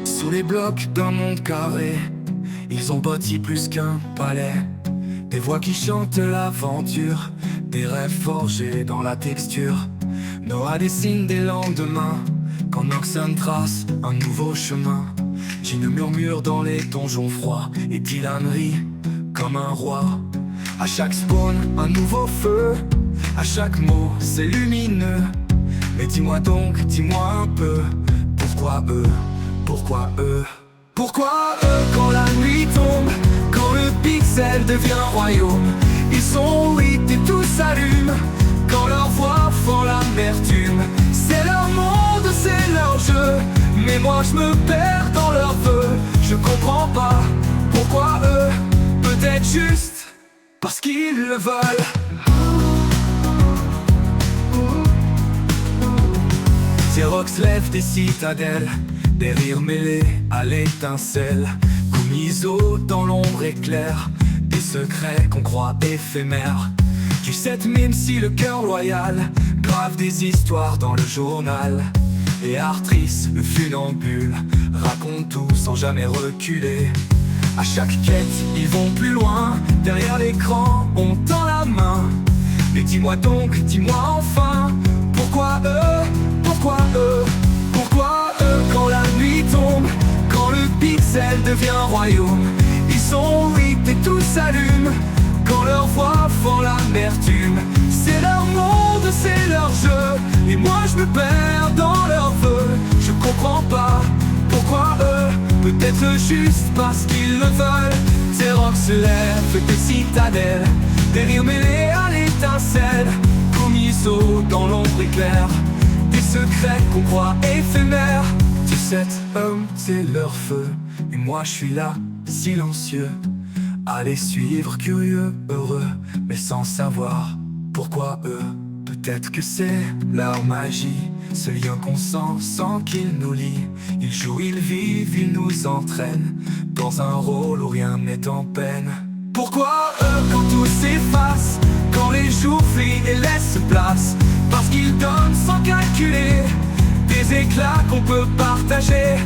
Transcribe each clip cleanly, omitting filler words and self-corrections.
Sous les blocs d'un monde carré, ils ont bâti plus qu'un palais. Des voix qui chantent l'aventure, des rêves forgés dans la texture. Noah dessine des lendemains, quand Noxon trace un nouveau chemin. Gine murmure dans les donjons froids, et Dylan rit comme un roi. À chaque spawn, un nouveau feu, à chaque mot, c'est lumineux. Mais dis-moi donc, dis-moi un peu, pourquoi eux? Pourquoi eux? Pourquoi eux quand la nuit tombe, quand le pixel devient royaume? Ils sont huit et tout s'allume, quand leur voix fend l'amertume. C'est leur monde, c'est leur jeu, mais moi je me perds dans leurs vœux. Je comprends pas, pourquoi eux? Peut-être juste parce qu'ils le veulent. Xerox lève des citadelles, des rires mêlés à l'étincelle. Kumizo dans l'ombre éclaire, des secrets qu'on croit éphémères. Tu sais même si le cœur loyal grave des histoires dans le journal. Et Artris, le funambule, raconte tout sans jamais reculer. À chaque quête, ils vont plus loin, derrière l'écran, on tend la main. Mais dis-moi donc, dis-moi enfin, pourquoi eux? Pourquoi eux? Pourquoi eux quand la nuit tombe, quand le pixel devient royaume? Ils sont huit et tout s'allume, quand leur voix fend l'amertume. C'est leur monde, c'est leur jeu, et moi je me perds dans leurs vœux. Je comprends pas, pourquoi eux? Peut-être juste parce qu'ils le veulent. Xerox se lève des citadelles, des rires mêlés à l'étincelle. Kumizo dans l'ombre éclaire, des secrets qu'on croit éphémères. 17 hommes, c'est leur feu, et moi je suis là, silencieux, à les suivre, curieux, heureux, mais sans savoir pourquoi eux. Peut-être que c'est leur magie, ce lien qu'on sent sans qu'ils nous lient. Ils jouent, ils vivent, ils nous entraînent dans un rôle où rien n'est en peine. Pourquoi eux quand tout s'efface, quand les jours fuient et laissent place? Parce qu'ils donnent sans calculer des éclats qu'on peut partager.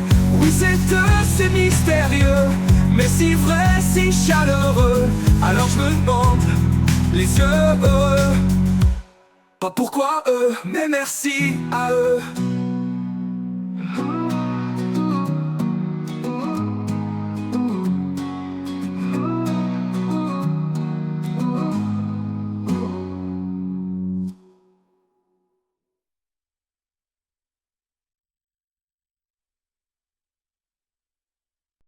Oui, c'est eux, c'est mystérieux, mais si vrai, si chaleureux. Alors je me demande, les yeux heureux, pas pourquoi eux, mais merci à eux.